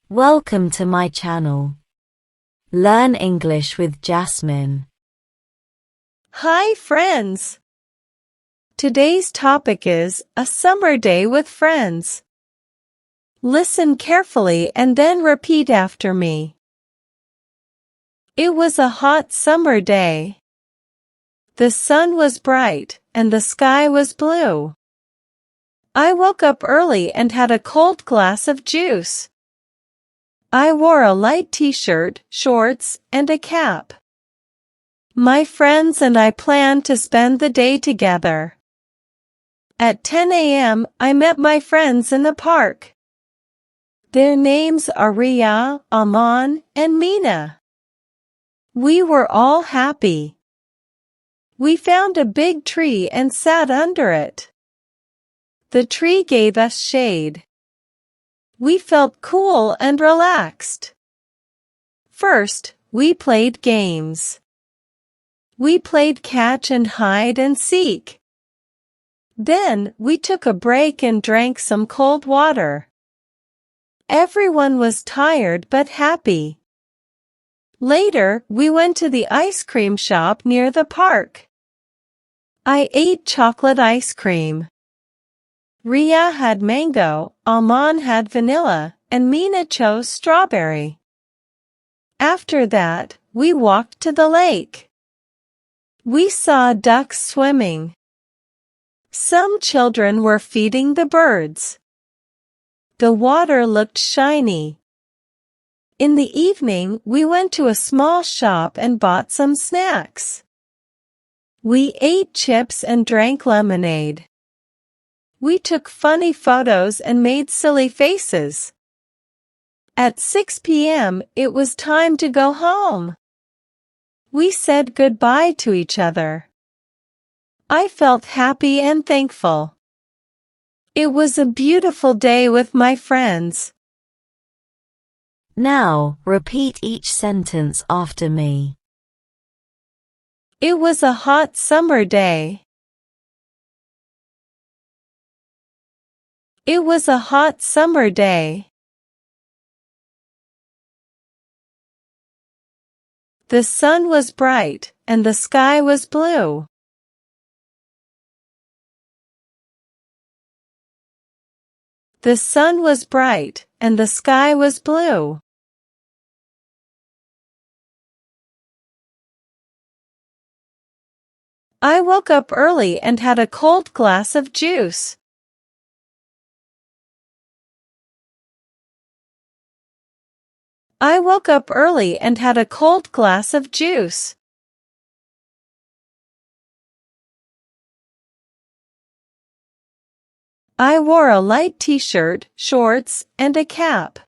Welcome to my channel. Learn English with Jasmine. Hi friends! Today's topic is a summer day with friends. Listen carefully and then repeat after me. It was a hot summer day. The sun was bright and the sky was blue. I woke up early and had a cold glass of juice. I wore a light t-shirt, shorts, and a cap. My friends and I planned to spend the day together. At 10 a.m., I met my friends in the park. Their names are Ria, Aman, and Mina. We were all happy. We found a big tree and sat under it. The tree gave us shade. We felt cool and relaxed. First, we played games. We played catch and hide and seek. Then, we took a break and drank some cold water. Everyone was tired but happy. Later, we went to the ice cream shop near the park. I ate chocolate ice cream. Ria had mango, Aman had vanilla, and Mina chose strawberry. After that, we walked to the lake. We saw ducks swimming. Some children were feeding the birds. The water looked shiny. In the evening, we went to a small shop and bought some snacks. We ate chips and drank lemonade. We took funny photos and made silly faces. At 6 p.m., it was time to go home. We said goodbye to each other. I felt happy and thankful. It was a beautiful day with my friends. Now, repeat each sentence after me. It was a hot summer day. It was a hot summer day. The sun was bright, and the sky was blue. The sun was bright, and the sky was blue. I woke up early and had a cold glass of juice. I woke up early and had a cold glass of juice. I wore a light t-shirt, shorts, and a cap.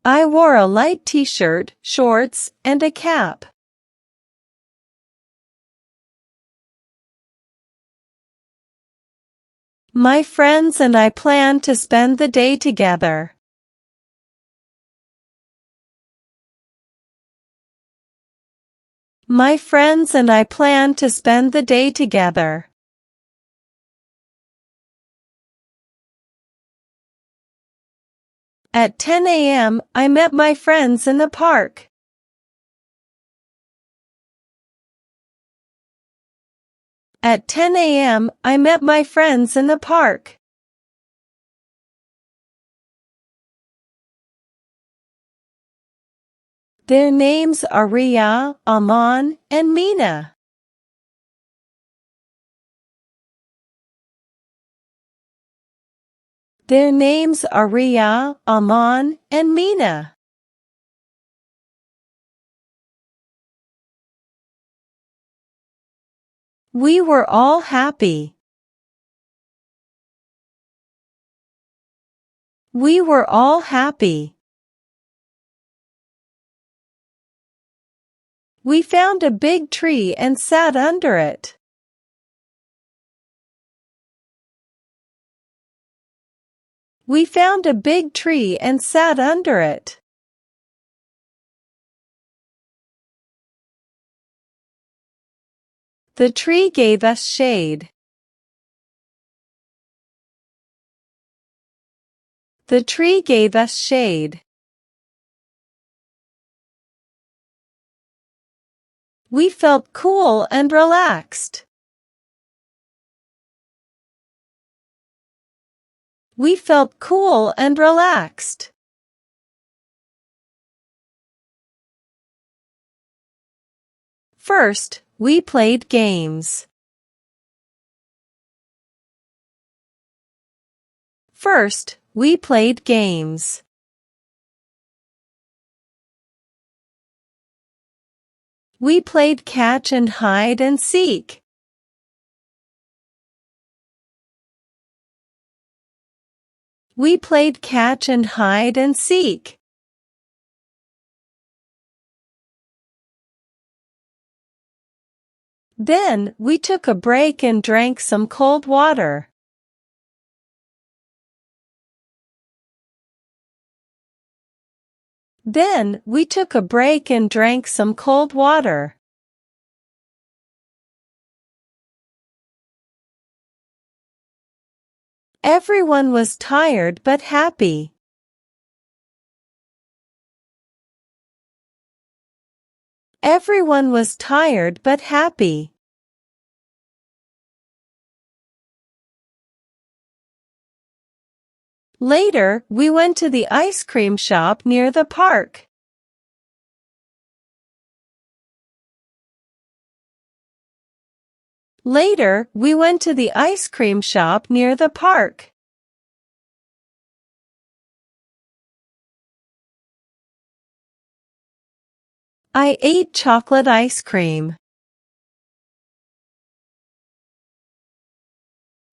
I wore a light t-shirt, shorts, and a cap. My friends and I planned to spend the day together. My friends and I planned to spend the day together. At 10 a.m., I met my friends in the park. At 10 a.m., I met my friends in the park. Their names are Ria, Aman, and Mina. Their names are Ria, Aman, and Mina. We were all happy. We were all happy. We found a big tree and sat under it. We found a big tree and sat under it. The tree gave us shade. The tree gave us shade. We felt cool and relaxed. We felt cool and relaxed. First, we played games. First, we played games. We played catch and hide and seek. We played catch and hide and seek. Then, we took a break and drank some cold water. Then, we took a break and drank some cold water. Everyone was tired but happy. Everyone was tired but happy. Later, we went to the ice cream shop near the park. Later, we went to the ice cream shop near the park. I ate chocolate ice cream.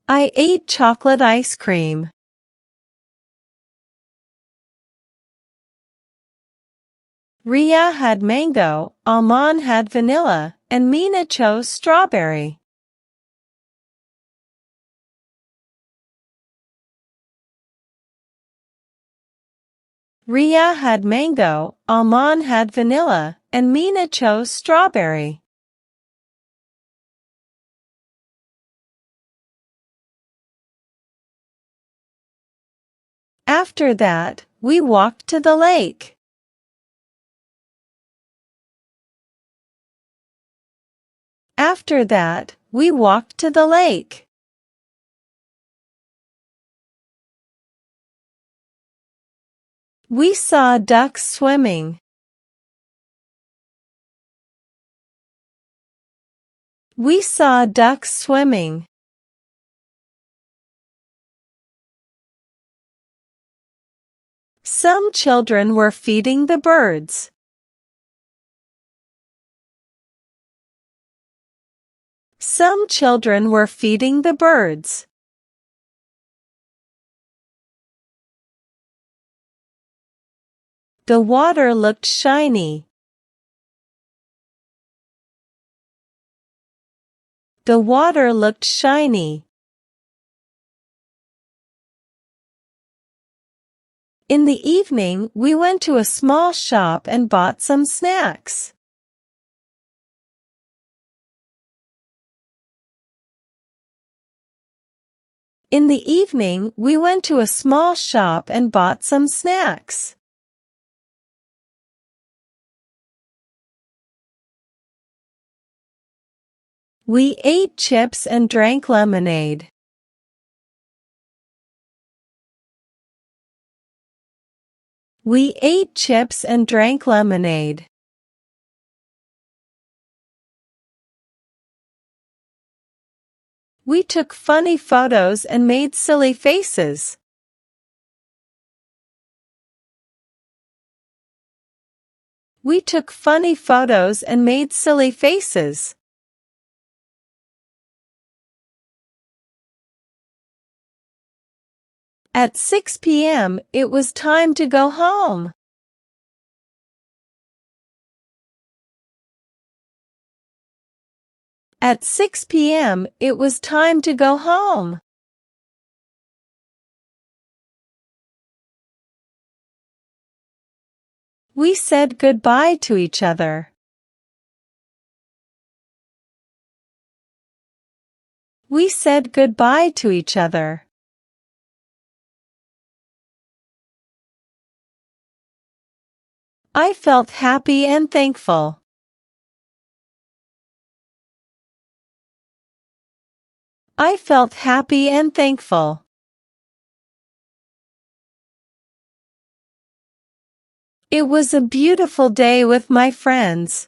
I ate chocolate ice cream. Ria had mango, Aman had vanilla, and Mina chose strawberry. Ria had mango, Aman had vanilla, and Mina chose strawberry. After that, we walked to the lake. After that, we walked to the lake. We saw ducks swimming. We saw ducks swimming. Some children were feeding the birds. Some children were feeding the birds. The water looked shiny. The water looked shiny. In the evening, we went to a small shop and bought some snacks. In the evening, we went to a small shop and bought some snacks. We ate chips and drank lemonade. We ate chips and drank lemonade. We took funny photos and made silly faces. We took funny photos and made silly faces. At 6 p.m., it was time to go home. At 6 p.m., it was time to go home. We said goodbye to each other. We said goodbye to each other. I felt happy and thankful. I felt happy and thankful. It was a beautiful day with my friends.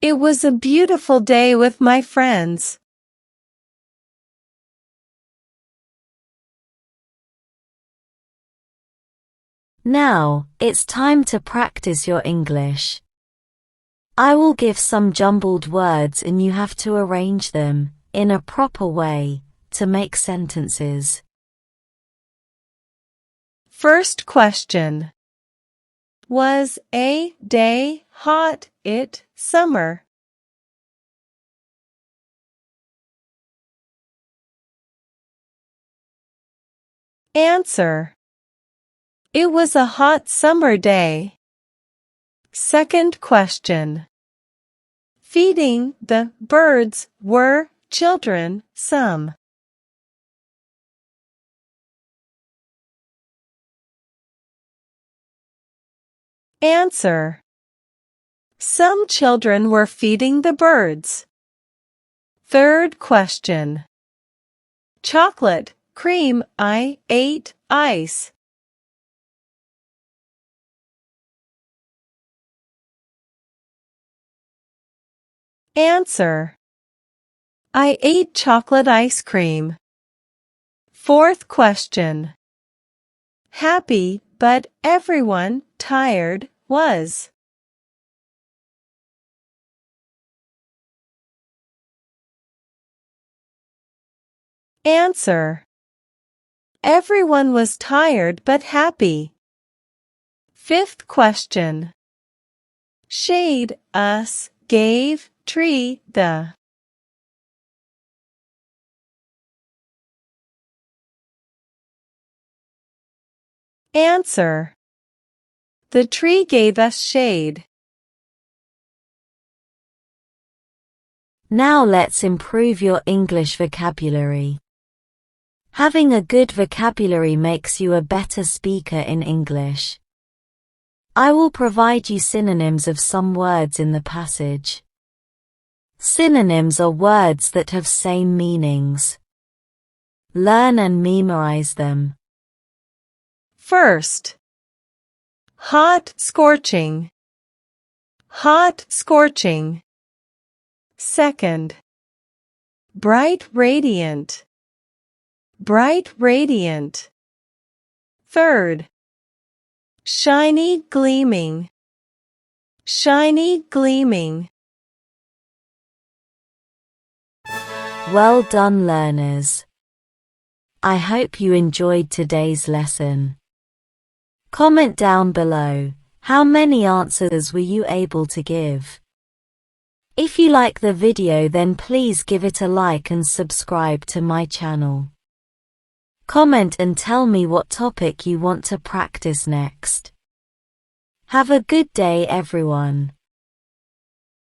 It was a beautiful day with my friends. Now, it's time to practice your English. I will give some jumbled words and you have to arrange them, in a proper way, to make sentences. First question. Was a day hot it summer? Answer. It was a hot summer day. Second question. Feeding the birds were children some. Answer. Some children were feeding the birds. Third question. Chocolate, cream, I ate ice. Answer. I ate chocolate ice cream. Fourth question. Happy, but everyone tired was. Answer. Everyone was tired but happy. Fifth question. Shade, us, gave, tree, the. Answer. The tree gave us shade. Now let's improve your English vocabulary. Having a good vocabulary makes you a better speaker in English. I will provide you synonyms of some words in the passage. Synonyms are words that have same meanings. Learn and memorize them. First. Hot, scorching. Hot, scorching. Second. Bright, radiant. Bright, radiant. Third. Shiny, gleaming. Shiny, gleaming. Well done, learners. I hope you enjoyed today's lesson. Comment down below, how many answers were you able to give? If you like the video, then please give it a like and subscribe to my channel. Comment and tell me what topic you want to practice next. Have a good day, everyone.